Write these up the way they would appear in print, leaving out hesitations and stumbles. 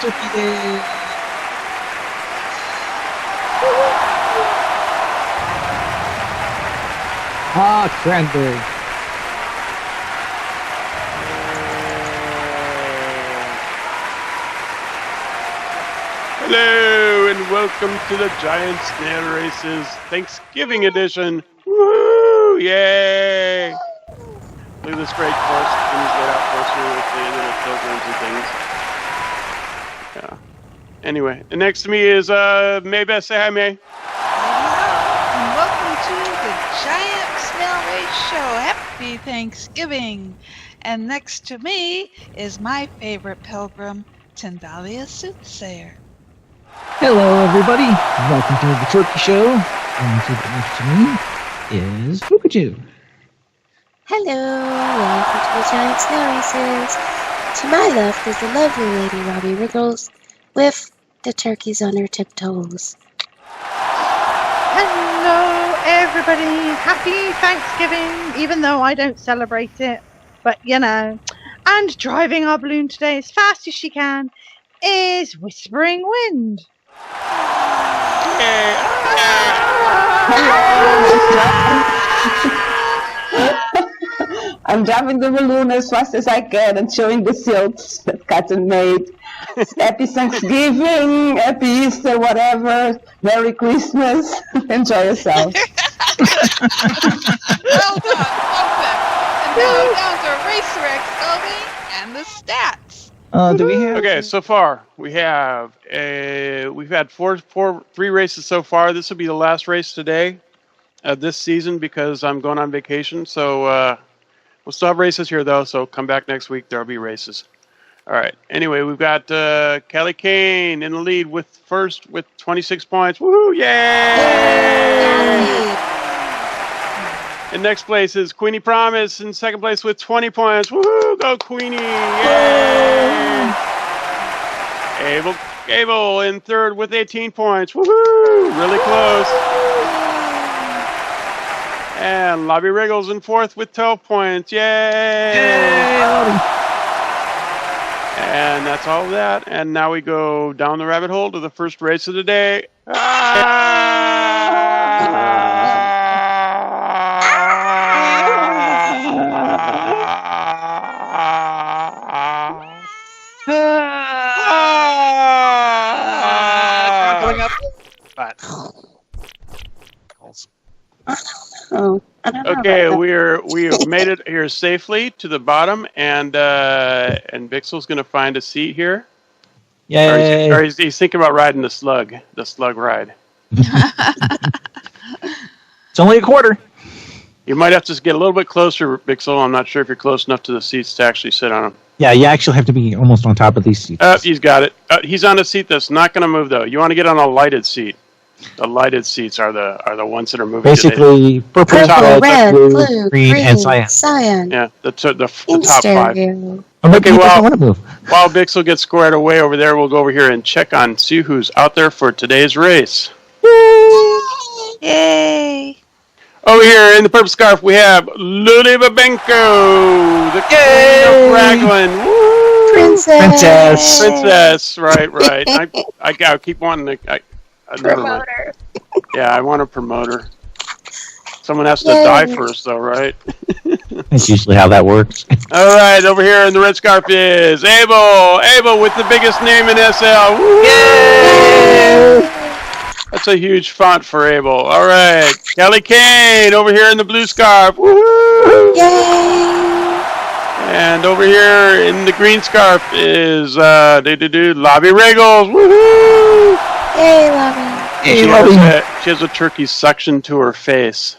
Turkey Day! Ah, cranberry. Hello and welcome to the Giant Snail Races Thanksgiving Edition. Woo! Yay! Look at this great course Jimmy's laid out for us here with the little pilgrims and things. Yeah. Anyway, and next to me is Maybeth. Say hi, May. And welcome to the Giant Snail Race Show. Happy Thanksgiving. And next to me is my favorite pilgrim, Tendalia Soothsayer. Hello, everybody. Welcome to the Turkey Show. And sitting next to me is Fukuju. Hello, welcome to the Giant Snail Races. To my left is the lovely lady Robbie Wriggles with the turkeys on her tiptoes. Hello, everybody. Happy Thanksgiving, even though I don't celebrate it. But, you know, and driving our balloon today as fast as she can is Whispering Wind. I'm driving the balloon as fast as I can and showing the silts that Cotton made. Happy Thanksgiving, Happy Easter, whatever. Merry Christmas. Enjoy yourself. Well done. Love them. And now down to Racerex, Toby, and the stats. Do we have... Okay, so far we've had three races so far. This will be the last race today this season because I'm going on vacation. So we'll still have races here though. So come back next week. There'll be races. All right. Anyway, we've got Kelly Kane in the lead with 26 points. Woohoo! Yay! In next place is Queenie Promise in second place with 20 points. Woohoo! Go Queenie! Yay! Gable in third with 18 points. Woohoo! Really close. And Lobby Wriggles in fourth with 12 points. Yay! And that's all of that. And now we go down the rabbit hole to the first race of the day. Going up. But... Oh, I don't know Okay, about we have made it here safely to the bottom, and Bixel's going to find a seat here. Yay! Or he's thinking about riding the slug ride. It's only a quarter. You might have to get a little bit closer, Bixel. I'm not sure if you're close enough to the seats to actually sit on them. Yeah, you actually have to be almost on top of these seats. He's got it. He's on a seat that's not going to move, though. You want to get on a lighted seat. The lighted seats are the ones that are moving. Basically, purple, red, blue, green, and cyan. Yeah, the top In 5. stereo. Okay, well, want to move. While Bixel gets squared away over there, we'll go over here and check on see who's out there for today's race. Yay! Over here in the purple scarf, we have Luli Babenko, the Queen of Raglan. Woo! Princess. Right. I keep wanting to. Promoter. Yeah, I want to promote her. Someone has to die first, though, right? That's usually how that works. All right, over here in the red scarf is Abel. Abel with the biggest name in SL. Woo! Yay! That's a huge font for Abel. All right, Kelly Kane over here in the blue scarf. Woo! Yay! And over here in the green scarf is Lobby Wriggles. Woohoo! Yay, Lobby. She has a turkey suction to her face.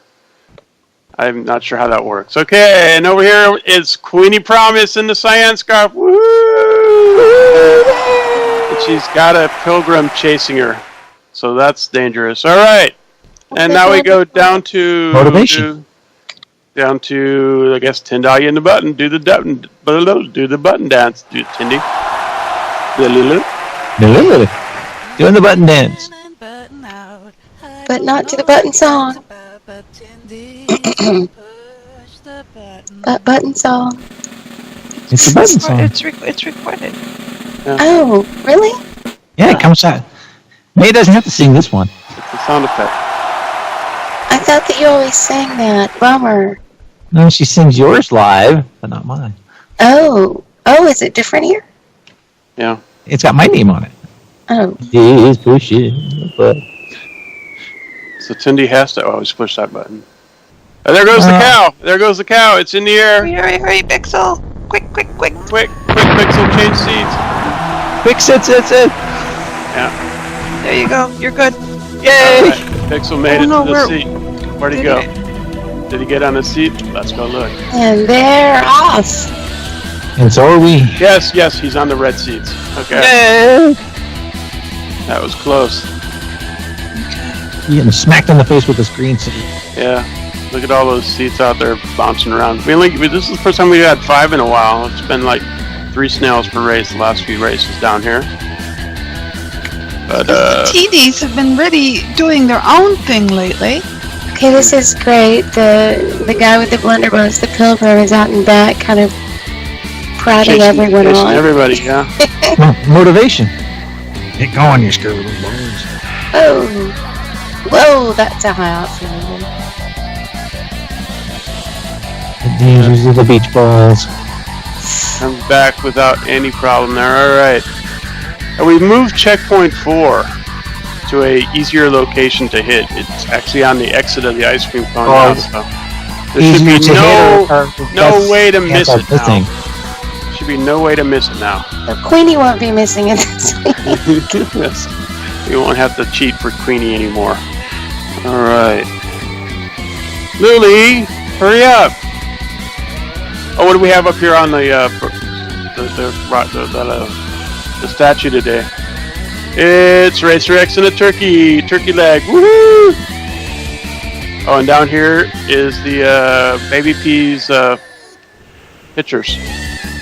I'm not sure how that works. Okay, and over here is Queenie Promise in the cyan scarf. Woo! And she's got a pilgrim chasing her. So that's dangerous. All right. And now we go down to motivation. Down to, I guess, Tendalia in the button. Do the button dance. Do it, Tindy. Doing the button dance. But not to the button song. But button song. It's the button song. It's recorded. Oh, really? Yeah, it comes out. May doesn't have to sing this one. It's a sound effect. I thought that you always sang that. Bummer. No, she sings yours live, but not mine. Oh, is it different here? Yeah. It's got my name on it. Oh, Is pushing, but So Cindy has to always push that button. Oh, there goes the cow. There goes the cow. It's in the air. Hurry, Pixel! Quick! Quick, Pixel, change seats. quick, sit. Yeah. There you go. You're good. Yay! All right. Pixel made it no, to the we're- seat. Where'd he Did go? he- Did he get on the seat? Let's go look. and they're off. And so are we. Yes, he's on the red seats. Okay, Yay! that was close. Getting smacked in the face with this green seat. Yeah, look at all those seats out there bouncing around. This is the first time we had 5 in a while. It's been like 3 snails per race the last few races down here. But The TDs have been really doing their own thing lately. Okay, this is great. The guy with the blunderbuss, the pilgrim, is out and back, kind of prodding everyone chasing on. everybody, yeah. Motivation. Get going, you scary little birds. Oh, whoa, that's a high outfield. The dangers of the beach balls. I'm back without any problem there. All right. And we moved checkpoint 4 to a easier location to hit. It's actually on the exit of the ice cream cone now, so there should be no way to miss it now. Should be no way to miss it now. The Queenie won't be missing it this week. Yes. We won't have to cheat for Queenie anymore. All right. Lily, hurry up. Oh, what do we have up here on the statue today? It's Racer X and a turkey leg. Woohoo! Oh, and down here is the Baby P's pictures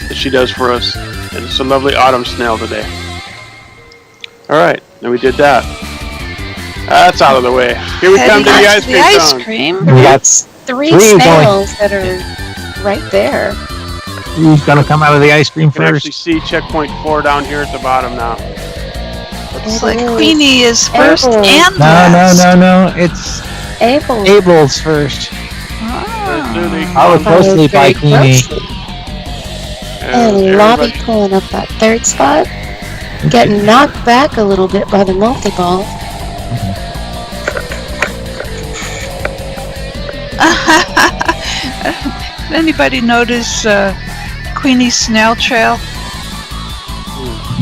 that she does for us. And it's a lovely autumn snail today. All right, then we did that. That's out of the way. Here we come to the ice cream cone. cream. We got Three Three going. snails that are right there. who's gonna come out of the ice cream You can actually first. see checkpoint 4 down here at the bottom now. Looks like Queenie is first Abel. and No, last. no. It's Abel. Abel's first. There's Lily. Followed closely by Very Queenie. closely. And And Lobby everybody- pulling up that third spot. Getting knocked back a little bit by the multi-ball. Did anybody notice Queenie's snail trail?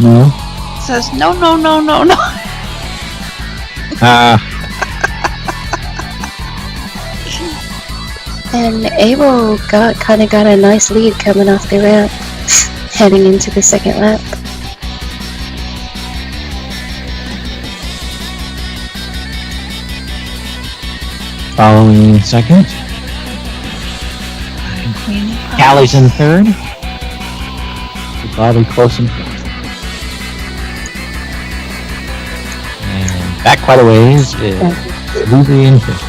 No. It says no. And Abel kind of got a nice lead coming off the ramp, heading into the second lap. Following second. And Queenie. Callie's in third. Bobby close in fourth. And back quite a ways is Ruby in fifth.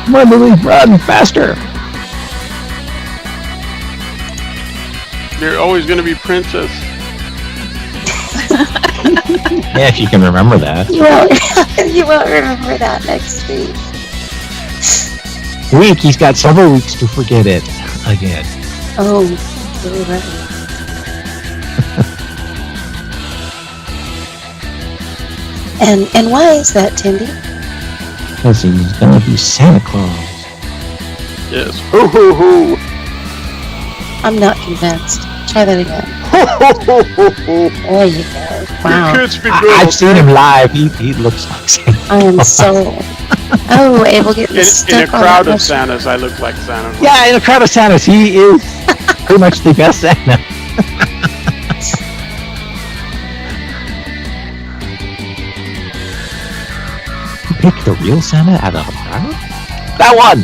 Come on, Lily, run faster! You're always going to be princess. Yeah, if you can remember that. You won't remember that next week. He's got several weeks to forget it again. Oh, really right. And why is that, Tindy? Because he's gonna be Santa Claus. Yes. Hoo hoo hoo. I'm not convinced. Try that again. Ho ho ho ho ho. There you go. Wow. Your kids be good. I've seen him live. He looks like Santa. I am so... Oh, Abel getting In a stuck on crowd that of Santas, I look like Santa. Yeah, in a crowd of Santas, he is pretty much the best Santa. Pick the real Santa out of a crowd? That one!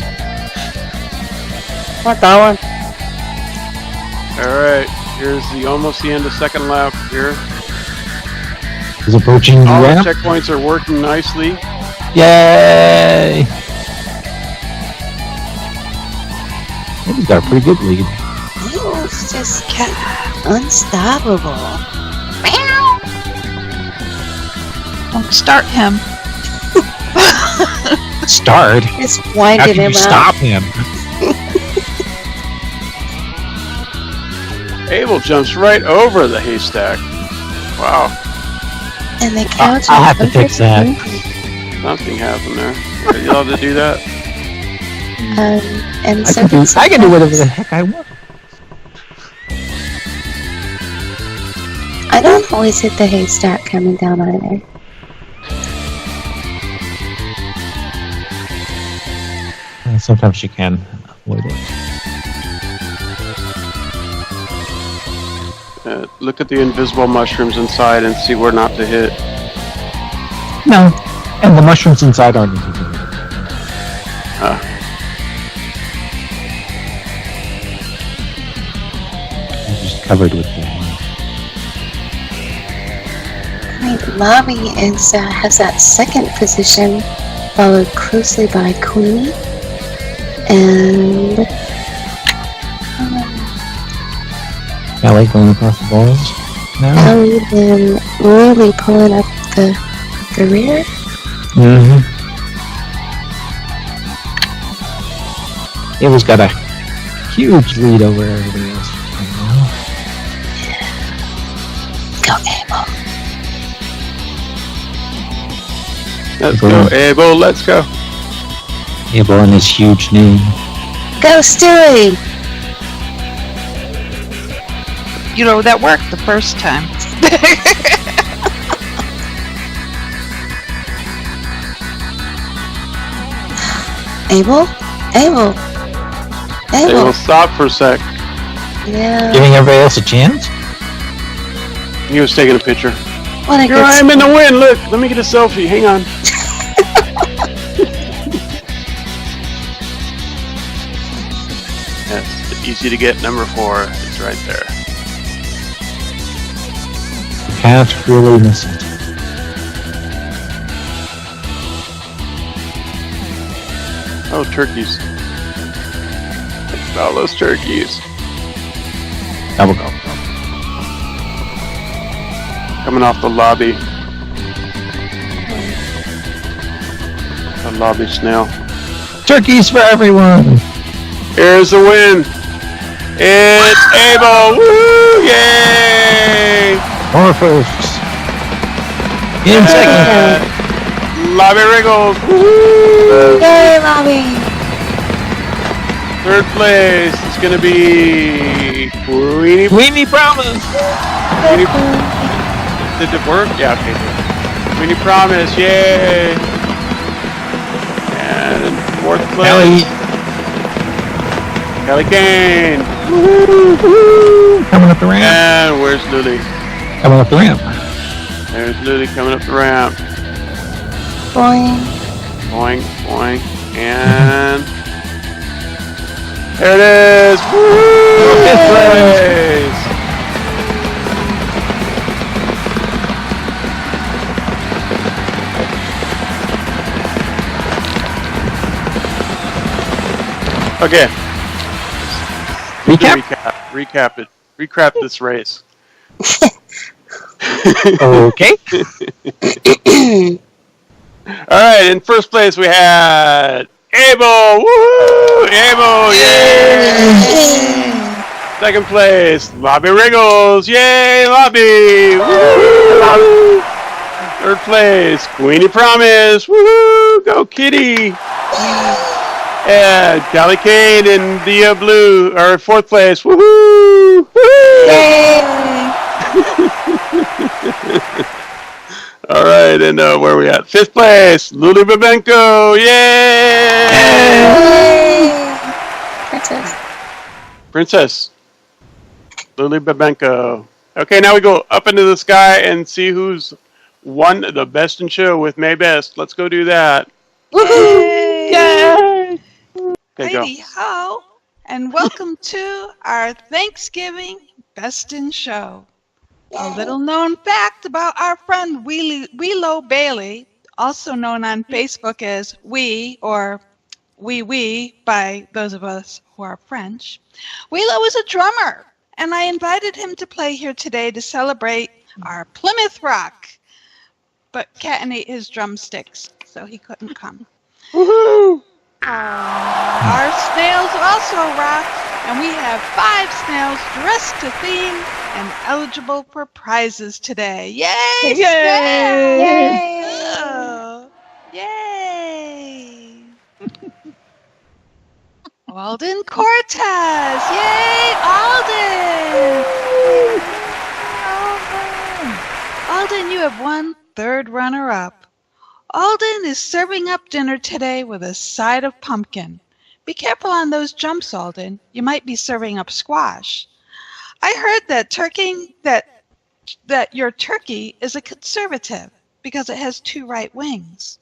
What, that one? All right, here's almost the end of second lap here. Is approaching the All the ramp. checkpoints are working nicely. Yay! He's got a pretty good lead. He's just unstoppable. Meow. Don't start him. Start. Just How winding can you him stop up. him? Abel jumps right over the haystack. Wow, And the couch. I'll is have to under fix the that. roof. something happened there. Are you allowed to do that? And I so can do. did I can do whatever sometimes. the heck I want. I don't always hit the haystack coming down either. Sometimes you can avoid it. Look at the invisible mushrooms inside and see where not to hit. No, and the mushrooms inside aren't invisible. They're just covered with them. Mommy is has that second position, followed closely by Queenie, and Ellie going across the balls. No. Ellie then really pulling up the rear. Mm-hmm. Abel's got a huge lead over everybody else right now. Go Abel. Let's go, Abel. Let's go. Abel and his huge knee. Go Stewie. You know, that worked the first time. Abel. Abel. Abel, Abel. stop for a sec. Yeah. Giving everybody else a chance? He was taking a picture. What a Here good I am in the sport. wind. Look, let me get a selfie. Hang on. Yes, easy to get. Number 4 is right there. Can't really miss it. Oh, turkeys. Look at all those turkeys. Double go. Coming off the lobby. The lobby snail. Turkeys for everyone! Here's the win. It's Abel. Woo! Yay! Or first. In second. Lobby Wriggles. Woo! Yay, Mommy. Third place is going to be Queenie. Weenie Promise! Did it work? Yeah, okay. Queenie Promise. Yay! And fourth place. Ellie. Kelly Kane. Coming up the ramp. And where's Lily? Coming up the ramp. There's Lily coming up the ramp. Boing. Boing, boing, and there it is! Woo! Fifth place! Okay. Recap? Recap this race. Okay. Alright, in first place we had Abel! Woo! Abel! Yay! Second place, Lobby Wriggles! Yay, Lobby! Woo! Third place, Queenie Promise! Woo! Go Kitty! And Callie Kane and Dia Blue are in fourth place. Woohoo! All right, and where are we at? Fifth place, Luli Babenko. Yay! Princess. Luli Babenko. Okay, now we go up into the sky and see who's won the Best in Show with May Best. Let's go do that. Yay! Okay, go. Heidi ho, and welcome to our Thanksgiving Best in Show. A little known fact about our friend Weelo Bailey, also known on Facebook as Wee or Oui by those of us who are French. Wheelo is a drummer, and I invited him to play here today to celebrate our Plymouth Rock. But Catton ate his drumsticks, so he couldn't come. Woohoo! Our snails also rock, and we have 5 snails dressed to theme and eligible for prizes today. Yay! Yay! Snails! Yay! Oh, yay! Alden Cortez! Yay, Alden! Alden, you have won 3rd runner-up. Alden is serving up dinner today with a side of pumpkin. Be careful on those jumps, Alden. You might be serving up squash. I heard that your turkey is a conservative because it has 2 right wings.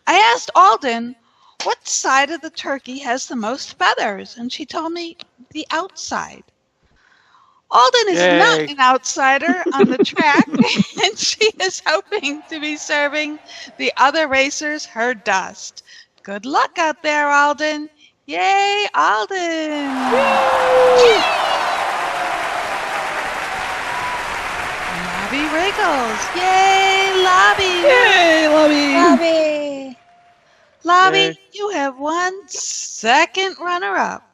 I asked Alden what side of the turkey has the most feathers, and she told me the outside. Alden is not Yay. an outsider on the track, and she is hoping to be serving the other racers her dust. Good luck out there, Alden. Yay, Alden! Lobby Wriggles. Yay, Lobby! Yay, Lobby! Bobby! Lobby, Yay. you have won 2nd runner-up.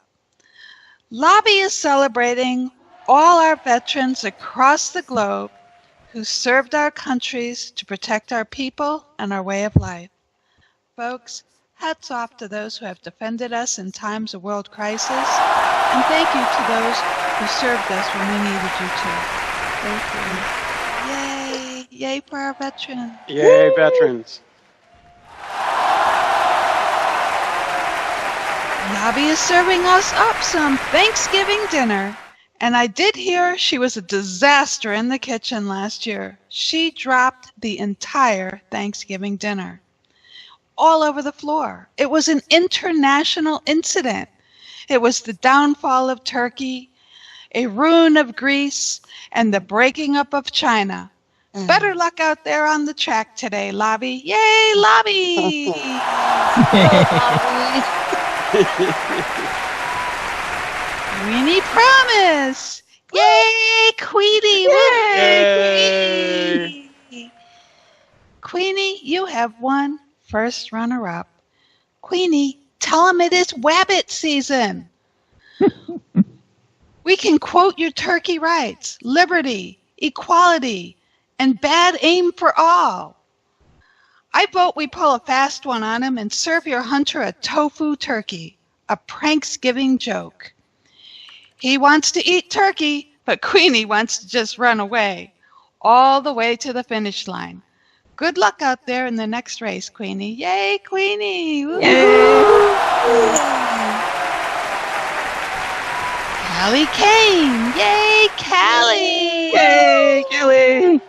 Lobby is celebrating all our veterans across the globe who served our countries to protect our people and our way of life. Folks, hats off to those who have defended us in times of world crisis, and thank you to those who served us when we needed you to. Thank you. Yay! Yay for our veterans. Yay, veterans. Lobby is serving us up some Thanksgiving dinner. And I did hear she was a disaster in the kitchen last year. She dropped the entire Thanksgiving dinner all over the floor. It was an international incident. It was the downfall of Turkey, a ruin of Greece, and the breaking up of China. Better luck out there on the track today, Lobby. Yay, Lobby! Weenie Promise! Yay, Queenie! Yay! Queenie! Queenie, you have won 1st runner-up. Queenie, tell them it is Wabbit season. We can quote your turkey rights, liberty, equality, and bad aim for all. I vote we pull a fast one on him and serve your hunter a tofu turkey, a Pranksgiving joke. He wants to eat turkey, but Queenie wants to just run away, all the way to the finish line. Good luck out there in the next race, Queenie. Yay, Queenie! Woo-hoo! Callie Kane! Yay, Callie! Yay, Kelly!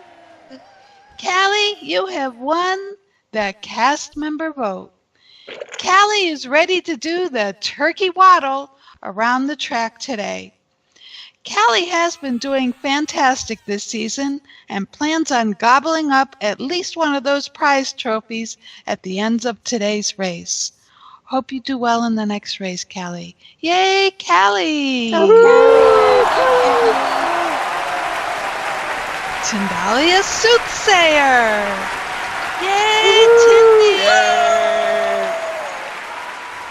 Callie, you have won the cast member vote. Callie is ready to do the turkey waddle around the track today. Callie has been doing fantastic this season and plans on gobbling up at least one of those prize trophies at the end of today's race. Hope you do well in the next race, Callie. Yay, Callie! Tindalia Soothsayer! Yay, Tindy! Yay!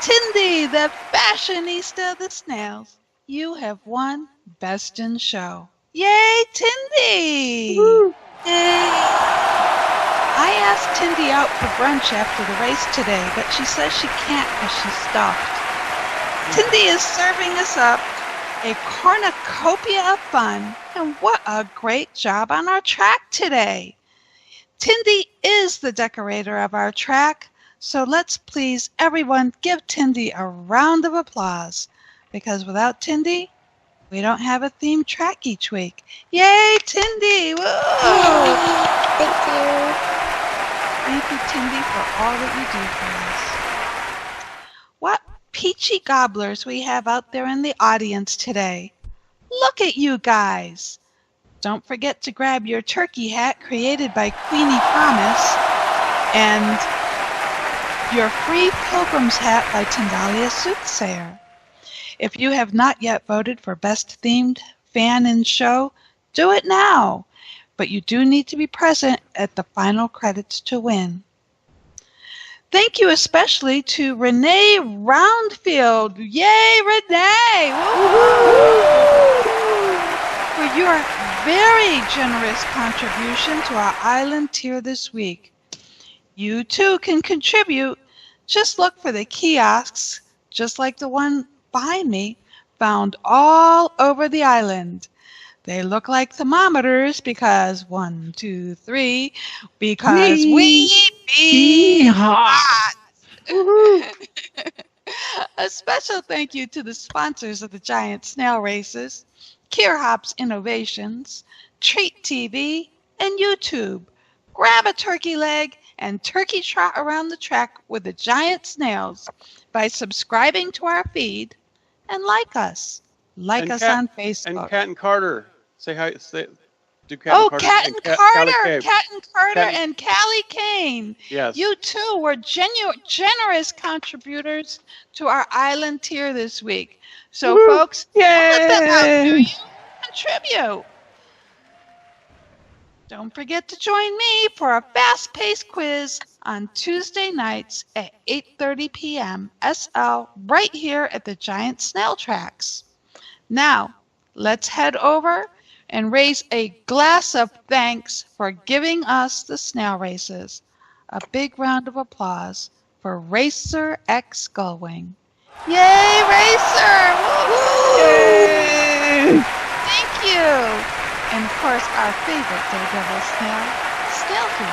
Tindy, the fashionista of the snails. You have won Best in Show. Yay, Tindy! Yay! I asked Tindy out for brunch after the race today, but she says she can't because she's stuffed. Tindy is serving us up a cornucopia of fun, and what a great job on our track today. Tindy is the decorator of our track, so let's please everyone give Tindy a round of applause, because without Tindy, we don't have a themed track each week. Yay, Tindy! Woo! Thank you. Thank you, Tindy, for all that you do for us. What peachy gobblers we have out there in the audience today. Look at you guys. Don't forget to grab your turkey hat created by Queenie Promise and your free Pilgrim's hat by Tendalia Soothsayer. If you have not yet voted for Best Themed Fan in Show, do it now. But you do need to be present at the final credits to win. Thank you especially to Renee Roundfield. Yay, Renee! Woo-hoo! For your very generous contribution to our island tier this week. You too can contribute. Just look for the kiosks, just like the one behind me, found all over the island. They look like thermometers because 1, 2, 3, because we be hot. A special thank you to the sponsors of the Giant Snail Races, Kierhops Innovations, Treat TV, and YouTube. Grab a turkey leg and turkey trot around the track with the giant snails by subscribing to our feed and like us. Like us on Facebook. And Cat and Carter. Say hi. Do Cat Oh, and Carter. Cat and Carter. Callie Cat and Carter Cat- and Callie Kane. Yes. You too were generous contributors to our island tier this week. So, folks, let them outdo you. Contribute. Don't forget to join me for a fast-paced quiz on Tuesday nights at 8:30 p.m. SL right here at the Giant Snail Tracks. Now, let's head over and raise a glass of thanks for giving us the snail races. A big round of applause for Racer X Gullwing. Yay, Racer! Woo-hoo! Yay! Thank you! And of course, our favorite Daredevil snail, Stealthy.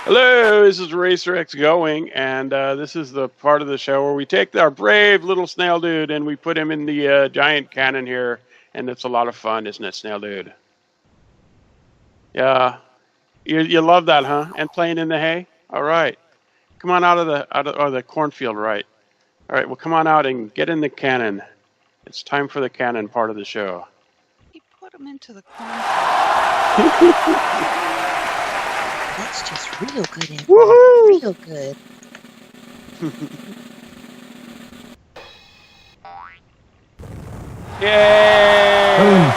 Hello, this is Racer X Going, and this is the part of the show where we take our brave little snail dude and we put him in the giant cannon here, and it's a lot of fun, isn't it, snail dude? Yeah, you love that, huh? And playing in the hay. All right, come on out of the cornfield, right? All right, well, come on out and get in the cannon. It's time for the cannon part of the show. He put him into the corn. That's just real good, Amber. Woohoo! Real good. Yay!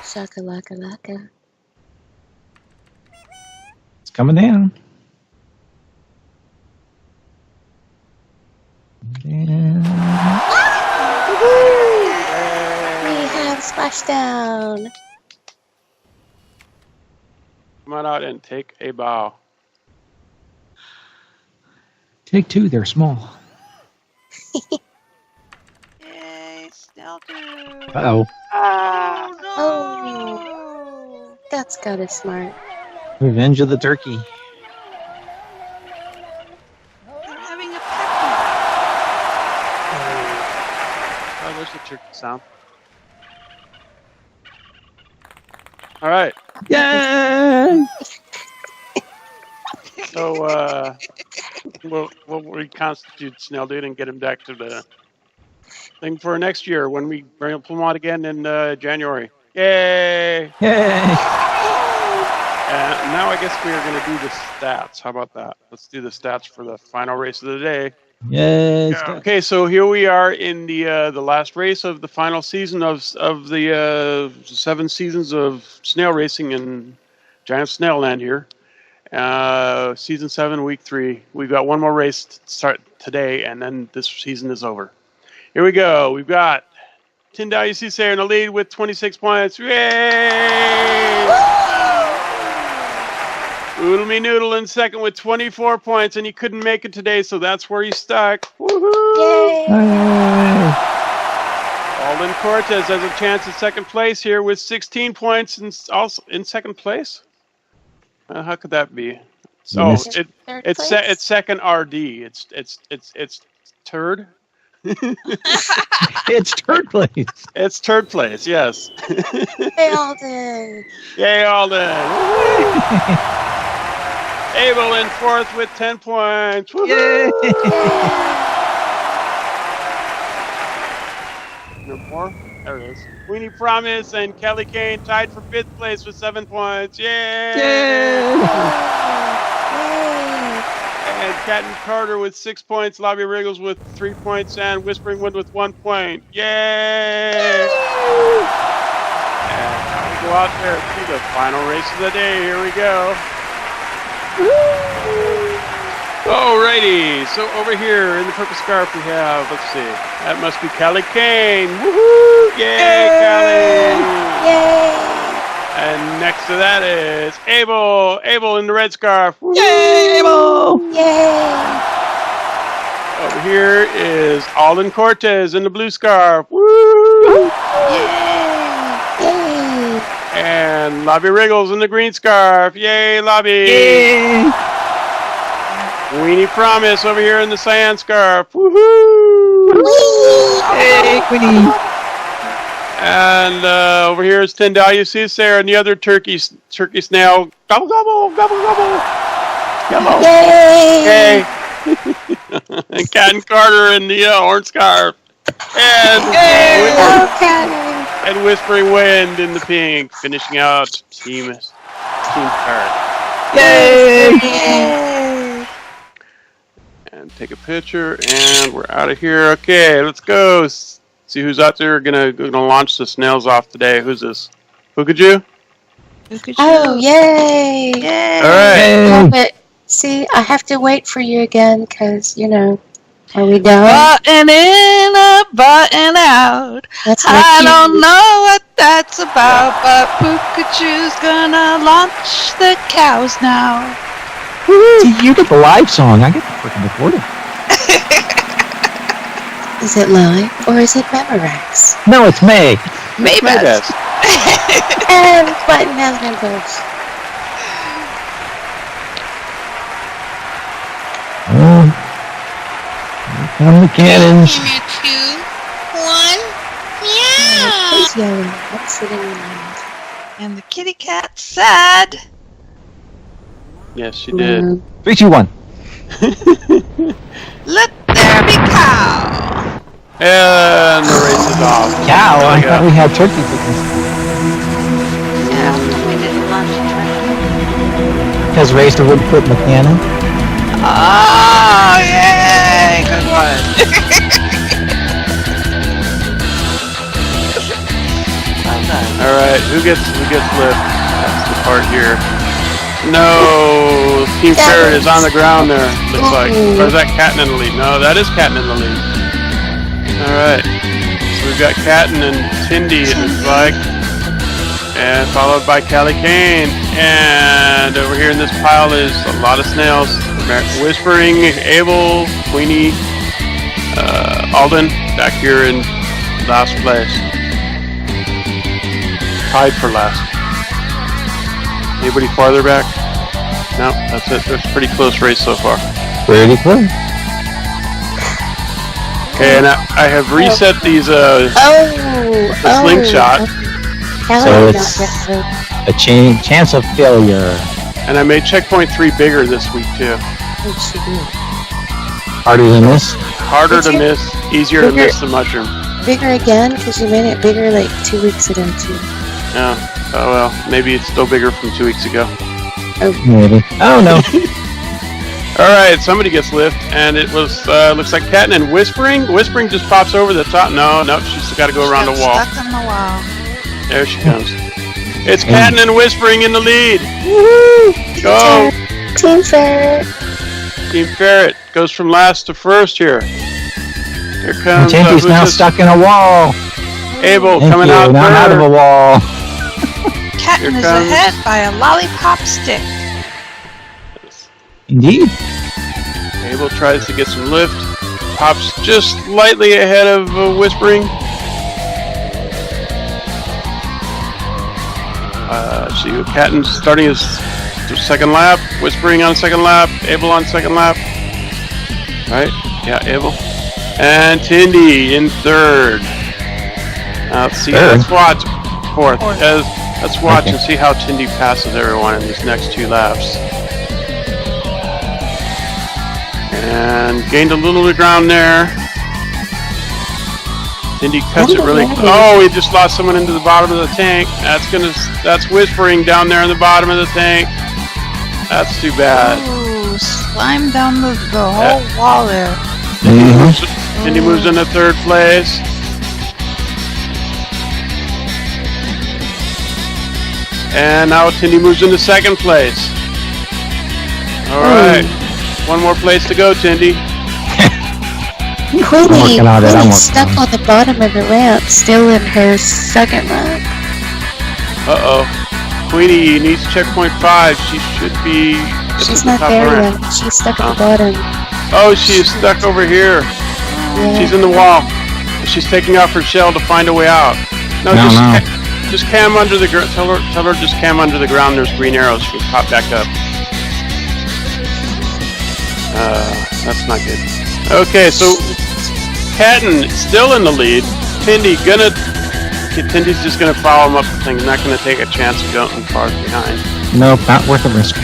Shakalaka laka. It's coming down. And We have splashdown. Come on out and take a bow. take two, they're small. Yay, Stealthy. Uh-oh. Oh, no! Oh. That's kinda smart. Revenge of the turkey. They're having a picnic. Oh, there's the turkey sound. All right. Yay! So we'll reconstitute Snail Dude and get him back to the thing for next year when we bring him out again in January. Yay! Yay! Now I guess we are going to do the stats. How about that? Let's do the stats for the final race of the day. Yay! Okay, so here we are in the last race of the final season of the 7 seasons of snail racing in Giant Snail Land here. Season 7, week 3. We've got one more race to start today, and then this season is over. Here we go. We've got Tendalia Soothsayer in the lead with 26 points. Yay! Oodle Me Noodle in second with 24 points, and he couldn't make it today, so that's where he's stuck. Woohoo! Yay! Yay! Alden Cortez has a chance at second place here with 16 points, and also in second place. How could that be? So Missed. Third it's place? it's second RD. It's turd. It's third place. It's third place. Yes. Hey, Alden. Yay, Alden! Abel in fourth with 10 points. Woohoo! Yay! No more? There it is. Weenie Promise and Kelly Kane tied for 5th place with 7 points. Yay! Yay! Yay! And Captain Carter with 6 points, Lobby Wriggles with 3 points, and Whispering Wind with 1 point. Yay! And now we go out there to the final race of the day. Here we go. Alrighty, so over here in the purple scarf we have, let's see, that must be Callie Kane. Woohoo! Yay, Callie! Yay! And next to that is Abel. Abel in the red scarf. Woo! Yay, Abel! Yay! Over here is Alden Cortez in the blue scarf. Woo! Yay! And Lobby Wriggles in the green scarf. Yay, Lobby! Yay! Weenie Promise over here in the cyan scarf. Woohoo! Whee! Hey, Queenie! And over here is Tyndall Soothsayer and the other turkey snail. Gobble, gobble, gobble, gobble. Yellow. Yay! Okay. And Captain Carter in the orange scarf. And, Oh, Captain. and Whispering Wind in the pink, finishing out Team Carter. Yay! Yay! And take a picture, and we're out of here. Okay, let's go. See who's out there gonna launch the snails off today. Who's this? Pukaju? Oh, yay! Yay! All right. Yeah, but see, I have to wait for you again, because, are we done? Button in, a button out. That's I my don't cue. know what that's about, but Pikachu's gonna launch the cows now. See, you get the live song. I get the freaking recording. Is it live, or is it Memorex? No, it's May. Maybe. Yes. And Button has been pushed. Oh. Here come the cannons. 2, 1, meow. Who's yelling? What's sitting in mind? And the kitty cat's sad. Yes, she did. 3, 2, 1. Let there be cow. And the race is off. Cow? I There we thought go. we had turkey chickens. Yeah, we didn't launch the Has Racer would put in the cannon. Oh, yay! Good one. Well done. All right, who gets lift? That's the part here. No, Team Ferret is on the ground there. Looks like, or is that Catton in the lead? No, that is Catton in the lead. All right, so we've got Catton and Tindy. It looks like, and followed by Callie Kane. And over here in this pile is a lot of snails. Whispering, Abel, Queenie, Alden back here in last place. Tied for last. Anybody farther back? No, that's it. It's a pretty close race so far. Pretty close. Okay, and I have reset these Oh! slingshot. So it's a chance of failure. And I made checkpoint 3 bigger this week too. What'd she do? Harder than this. Harder to Did you? miss, easier to Bigger. miss the mushroom. Bigger again? Because you made it bigger like 2 weeks ago, too. Yeah. Oh well, maybe it's still bigger from 2 weeks ago. Maybe. I don't know. All right, somebody gets lift, and it was looks like Catton and Whispering. Whispering just pops over the top. No, she's got to go around the wall. Stuck in the wall. There she comes. It's Catton and Whispering in the lead. Woohoo! Go! Team Ferret. Team Ferret goes from last to first here. Here comes Tindy's who's now this? stuck in a wall. Abel Thank coming you. out Now I'm out of a third. wall. Captain Here is comes- ahead by a lollipop stick. Indeed. Abel tries to get some lift. Pops just slightly ahead of Whispering. See what Catton starting his second lap. Whispering on second lap. Abel on second lap. Right? Yeah, Abel. And Tindy in third. Let's see. Third? Let's watch. Fourth. Fourth. Let's watch Okay. and see how Tindy passes everyone in these next 2 laps. And gained a little of ground there. Tindy cuts it really. Oh, we just lost someone into the bottom of the tank. That's Whispering down there in the bottom of the tank. That's too bad. Ooh, slime down the whole wall there. Cindy moves into third place. And now Tindy moves into second place. All right. One more place to go, Tindy. Queenie, working on it, I'm Queenie's working stuck on on the bottom of the ramp, still in her second run. Uh-oh. Queenie needs checkpoint 5. She should be at She's the not top there of the ramp. yet. She's stuck at the bottom. Oh, she is stuck over here. Yeah. She's in the wall. She's taking off her shell to find a way out. No, No, no. just cam under the ground. Tell her just cam under the ground. There's green arrows. She can pop back up. That's not good. Okay, so Catton still in the lead. Tindy's just gonna follow him up the thing. He's not gonna take a chance of going far behind. Nope, not worth the risk.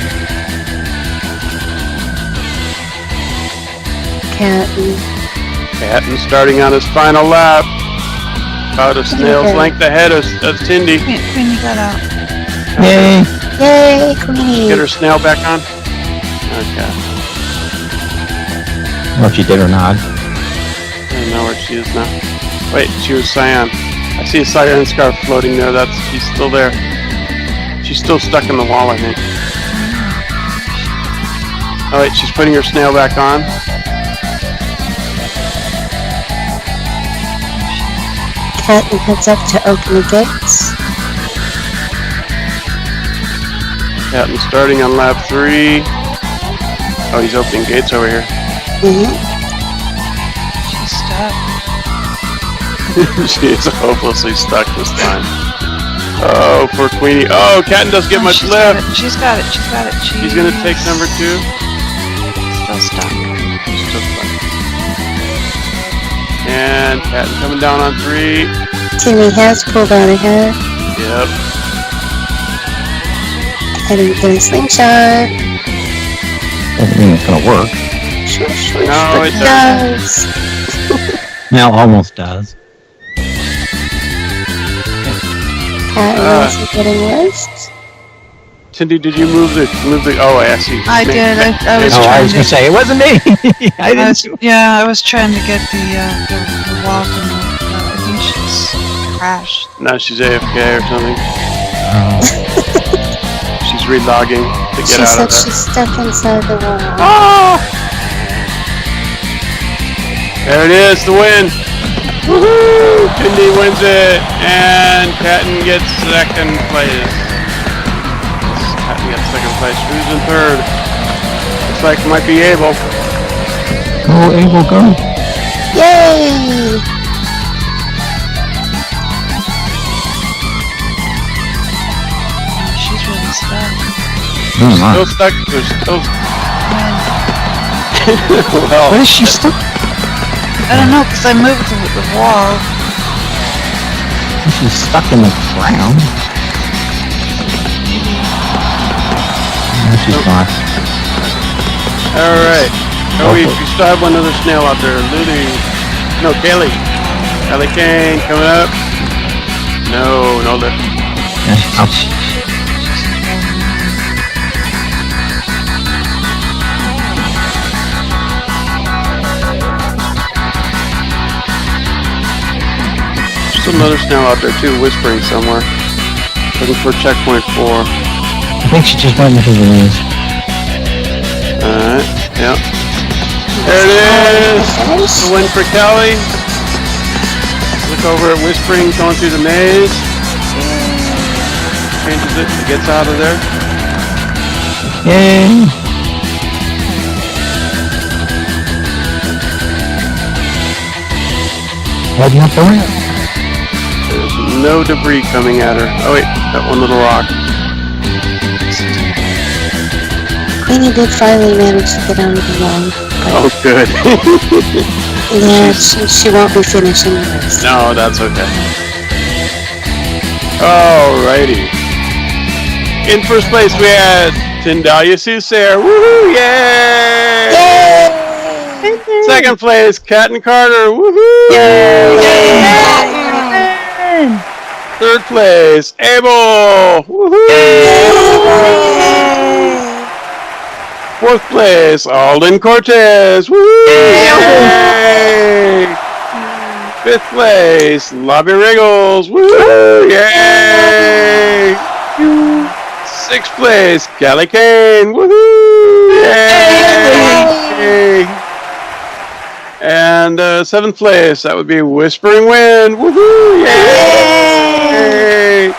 Catton starting on his final lap. About a snail's Okay. length ahead of Tindy. Queenie got out. Yay! Yay, Queenie! Get her snail back on. Okay. Or if you did or not. I don't know where she is now. Wait, she was cyan. I see a cyan scarf floating there. She's still there. She's still stuck in the wall, I think. Oh wait, she's putting her snail back on. Catton heads up to open the gates. Captain starting on lap 3. Oh, he's opening gates over here. She's stuck. She is hopelessly stuck this time. Oh, poor Queenie. Oh, Catton doesn't get much She's left. got it. She's got it. She's gonna take number 2. Still stuck. She's still stuck. And Catton coming down on 3. Timmy has pulled out ahead. Yep. Heading for the slingshot. Doesn't mean it's gonna work. No, It it does. Now almost does. Catton also getting worse. Cindy, did you move the? Oh, I see. I did. I was Oh, I trying was gonna to. say it wasn't me. I didn't. I was trying to get the wall to move. I think she's crashed. Now she's AFK or something. Oh. She's relogging to get She out said of there. she's stuck inside the wall. Oh! There it is, the win. Woohoo! Cindy wins it, and Catton gets second place. Catton gets second place. Who's in third? Looks like it might be Abel. Oh, Abel, go. Yay! She's really stuck. Oh, my. Still stuck. There's still. What Well, is she stuck? I don't know, because I moved the wall. She's stuck in the ground. No, she's not. all right. Oh, we still have one other snail out there. Kaylee. Kelly Kane coming up. No lift. Yeah, I'll- Still another snail out there too, whispering somewhere. Looking for checkpoint 4. I think she just went into the maze. Alright, yep. There it is! The win for Kelly. Look over at whispering, going through the maze. Changes it, she gets out of there. Yay! Heading up the ramp. There's no debris coming at her. Oh wait, that one little rock. Queenie did finally manage to get out of the wall. Oh good. Yeah, she won't be finishing the race. No, that's okay. Alrighty. In first place we had Tindalia Soosair. Woohoo! Yay! Yay! Second place, Catton Carter. Woohoo! Third place, Abel. Woohoo! 4th place, Alden Cortez. Woo! Yay! 5th place, Lobby Wriggles. Woo! Yay! 6th place, Callie Kane. Woohoo! Yay! And 7th place, that would be Whispering Wind. Woohoo! Yay!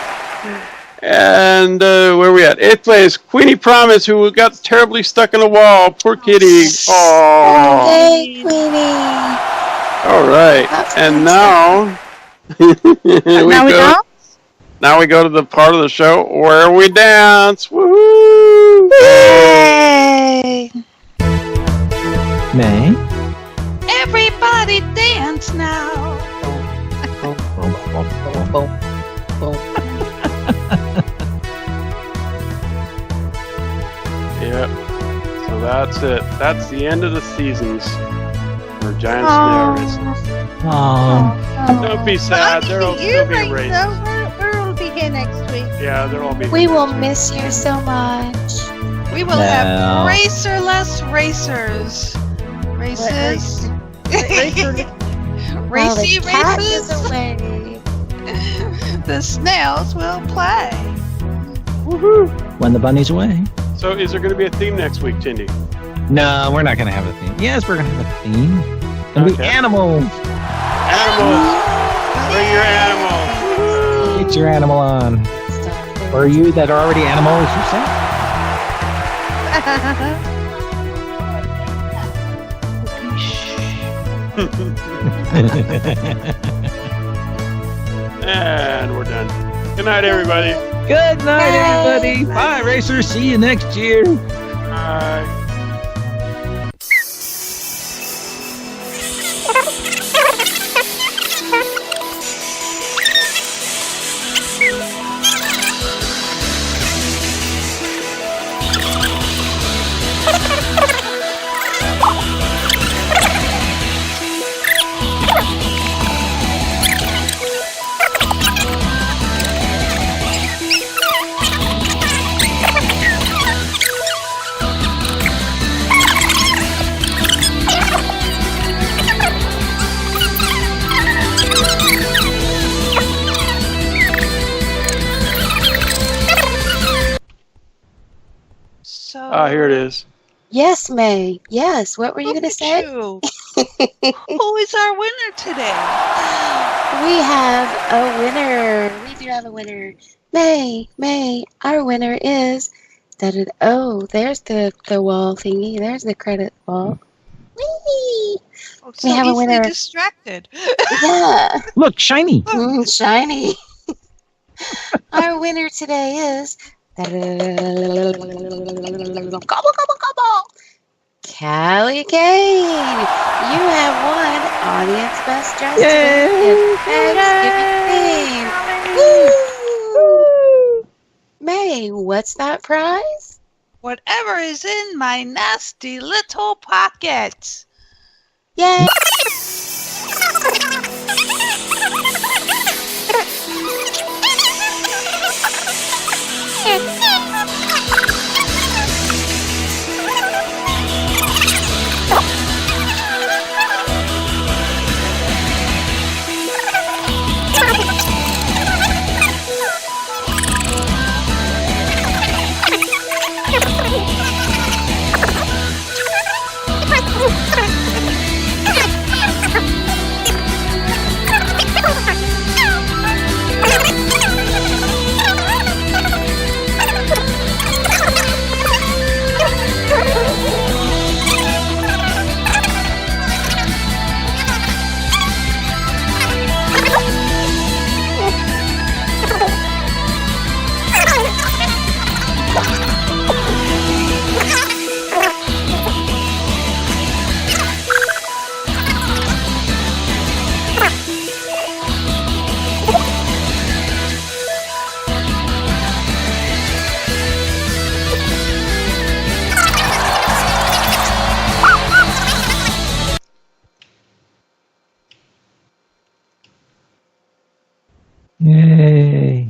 And where are we at? 8th place, Queenie Promise, who got terribly stuck in a wall. Poor kitty. Oh. Hey, Queenie. All right. And now Now we go to the part of the show where we dance. Woohoo! Yay! May. Everybody dance now. Yep. So that's it. That's the end of the seasons for Giant Snare Races. Don't be sad. There'll still be races. We'll be here next week. Yeah, there'll all be. We will miss you so much. We will have racerless racers. Races. While the Racy cat is races. away. The snails will play. Woohoo! When the bunny's away. So, is there going to be a theme next week, Tindy? No, we're not going to have a theme. Yes, we're going to have a theme. It's going to be Okay. animals. Animals. Bring your animals. Get your animal on. Or you that are already animals yourself. And we're done. Good night, everybody. Good night, everybody. Bye, racers. See you next year. Bye. So. Ah, here it is. Yes, May. Yes. What were you going to say? Who is our winner today? We have a winner. We do have a winner. May, our winner is oh, there's the wall thingy. There's the credit wall. Whee! Oh, We have a easily winner. distracted. Yeah. Look, shiny. Shiny. Our winner today is gobble, gobble, gobble. Callie Kane. You have won Audience Best Dressed in Thanksgiving theme. Woo! May, what's that prize? Whatever is in my nasty little pocket. Yay! Yay.